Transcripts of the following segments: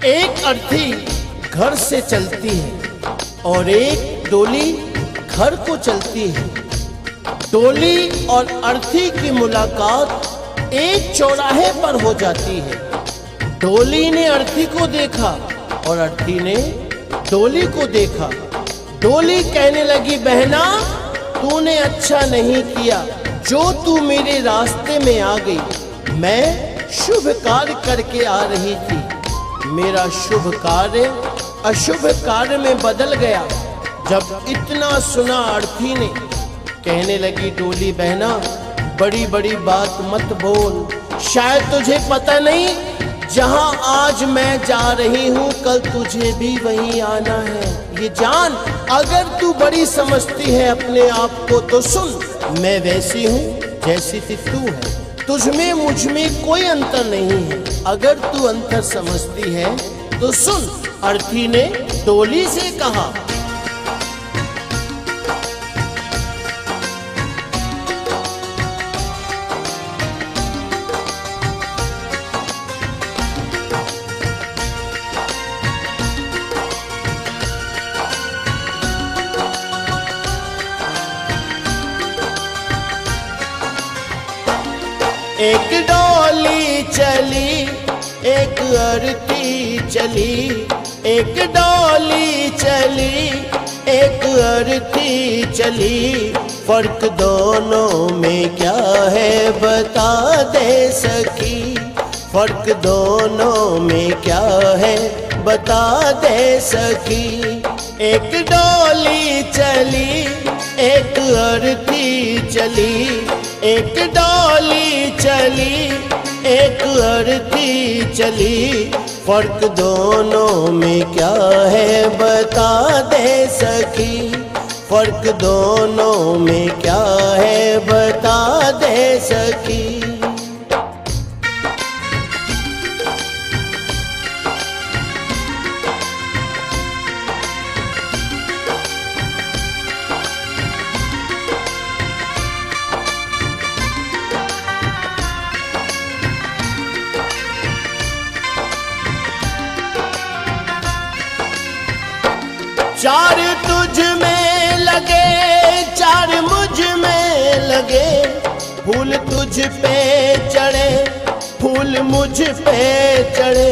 एक अर्थी घर से चलती है और एक डोली घर को चलती है। डोली और अर्थी की मुलाकात एक चौराहे पर हो जाती है। डोली ने अर्थी को देखा और अर्थी ने डोली को देखा। डोली कहने लगी, बहना तूने अच्छा नहीं किया जो तू मेरे रास्ते में आ गई। मैं शुभ कार्य करके आ रही थी, मेरा शुभ कार्य अशुभ कार्य में बदल गया। जब इतना सुना अर्थी ने कहने लगी, डोली बहना बड़ी बड़ी बात मत बोल, शायद तुझे पता नहीं जहां आज मैं जा रही हूं कल तुझे भी वहीं आना है। ये जान, अगर तू बड़ी समझती है अपने आप को तो सुन, मैं वैसी हूँ जैसी तू है, तुझमें मुझमें कोई अंतर नहीं है। अगर तू अंतर समझती है तो सुन। अर्थी ने डोली से कहा, एक डोली चली एक अर्थी चली, एक डोली चली एक अर्थी चली। फर्क दोनों में क्या है बता दे सखी, फर्क दोनों में क्या है बता दे सखी। एक डोली चली एक अर्थी चली, एक डोली चली एक अर्थी चली। फर्क दोनों में क्या है बता दे सखी, फर्क दोनों में क्या है बता दे सखी। चार तुझ में लगे चार मुझ में लगे, फूल तुझ पे चढ़े फूल मुझ पे चढ़े।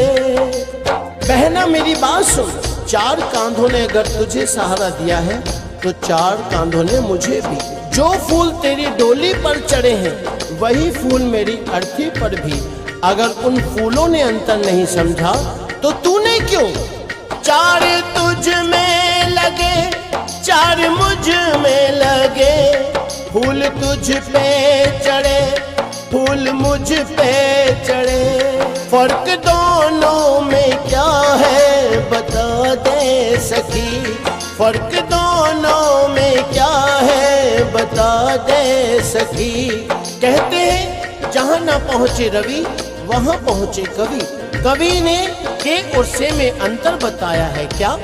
बहना मेरी बात सुन, चार कांधों ने अगर तुझे सहारा दिया है तो चार कांधों ने मुझे भी। जो फूल तेरी डोली पर चढ़े हैं वही फूल मेरी अर्थी पर भी। अगर उन फूलों ने अंतर नहीं समझा तो तूने क्यों। चार तुझ में लगे चार मुझ में लगे, फूल तुझ पे चढ़े फूल मुझ पे चढ़े। फर्क दोनों में क्या है बता दे सखी, फर्क दोनों में क्या है बता दे सखी। कहते हैं जहां ना पहुंचे रवि वहां पहुंचे कवि। कवि ने के और से में अंतर बताया है क्या।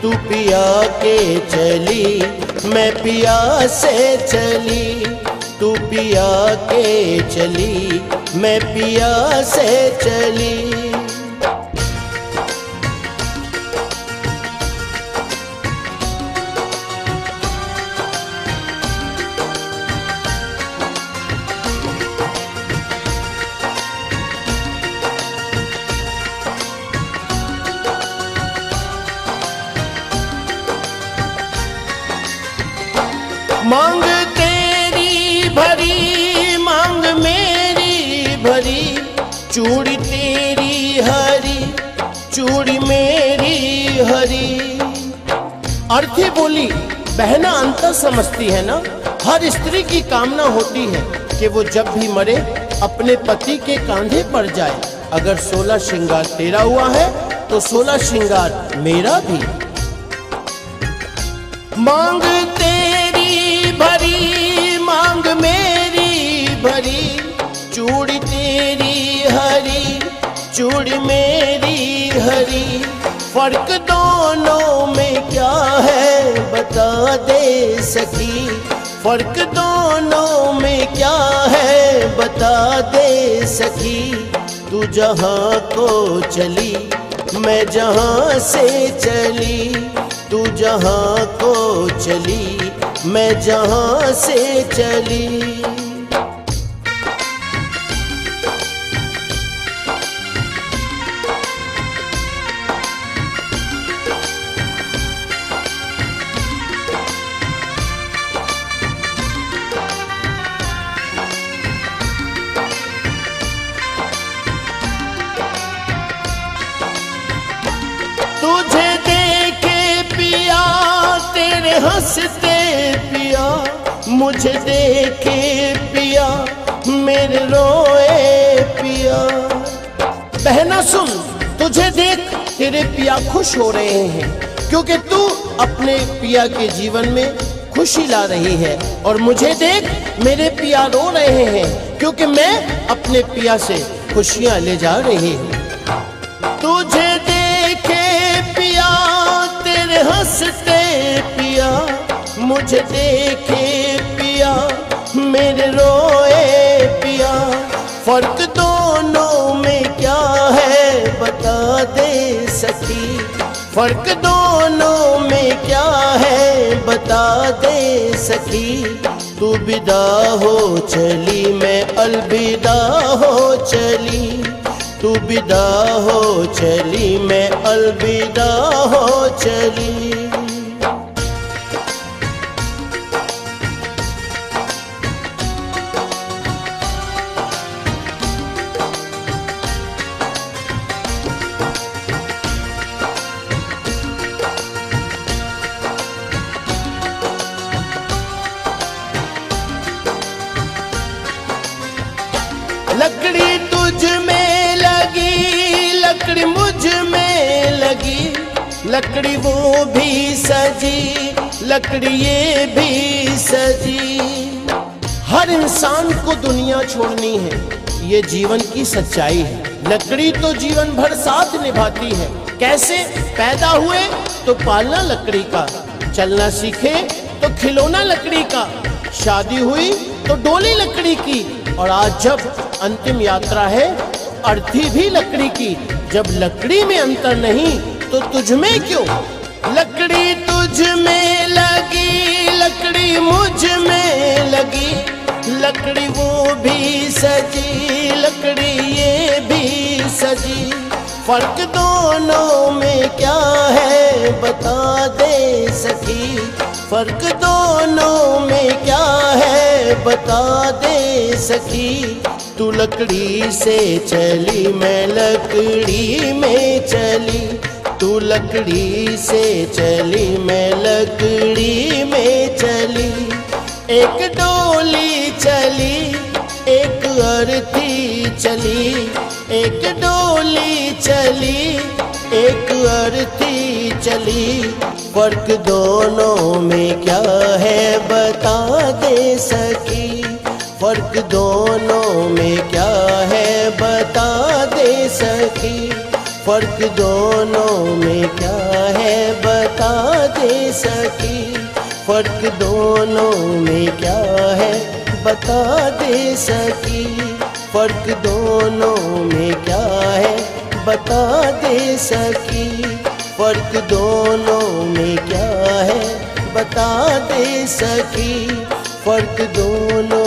तू पिया के चली मैं पिया से चली, तू पिया के चली मैं पिया से चली। मांग तेरी भरी मांग मेरी भरी, चूड़ी तेरी हरी चूड़ी मेरी हरी। अर्थी बोली, बहना अंतर समझती है ना। हर स्त्री की कामना होती है कि वो जब भी मरे अपने पति के कांधे पर जाए। अगर 16 श्रृंगार तेरा हुआ है तो 16 श्रृंगार मेरा भी। मांग तेरी भरी मांग मेरी भरी, चूड़ी तेरी हरी चूड़ी मेरी हरी। फर्क दोनों में क्या है बता दे सखी, फर्क दोनों में क्या है बता दे सखी। तू जहाँ को चली मैं जहाँ से चली, तू जहाँ को चली, मैं जहाँ से चली। तुझे देखे पिया तेरे हंसते पिया, मुझे देखे पिया मेरे रोए पिया। बहना सुन, तुझे देख तेरे पिया खुश हो रहे हैं, क्योंकि तू अपने पिया के जीवन में खुशी ला रही है। और मुझे देख मेरे पिया रो रहे हैं, क्योंकि मैं अपने पिया से खुशियां ले जा रही हूँ। तुझे देखे पिया तेरे हंसते पिया, मुझे देखे पिया मेरे रोए पिया। फर्क दोनों में क्या है बता दे सखी, फर्क दोनों में क्या है बता दे सखी। तू विदा हो चली, मैं अलविदा हो चली, तू विदा हो चली, मैं अलविदा हो चली। लकड़ी तुझ में लगी, लकड़ी मुझ में लगी, लकड़ी वो भी सजी, लकड़ी ये भी सजी। हर इंसान को दुनिया छोड़नी है, ये जीवन की सच्चाई है। लकड़ी तो जीवन भर साथ निभाती है। कैसे? पैदा हुए तो पालना लकड़ी का, चलना सीखे तो खिलौना लकड़ी का, शादी हुई तो डोली लकड़ी की, और आज जब अंतिम यात्रा है अर्थी भी लकड़ी की। जब लकड़ी में अंतर नहीं तो तुझ में क्यों? लकड़ी तुझ में लगी, लकड़ी मुझ में लगी, लकड़ी वो भी सजी, लकड़ी ये भी सजी। फर्क दोनों में क्या है बता दे सखी, फर्क दोनों में क्या है बता दे सखी। तू लकड़ी से चली, मैं लकड़ी में चली, तू लकड़ी से चली, मैं लकड़ी में चली। एक डोली चली, एक अर्थी चली, एक डोली चली, एक अर्थी चली। फर्क दोनों में क्या है बता दे सकी, फर्क दोनों में क्या है बता दे सकी, फर्क दोनों में क्या है बता दे सकी, फर्क दोनों में क्या है बता दे सकी, फर्क दोनों में क्या है बता दे सकी, फर्क दोनों में क्या है बता दे सकी, फर्क दोनों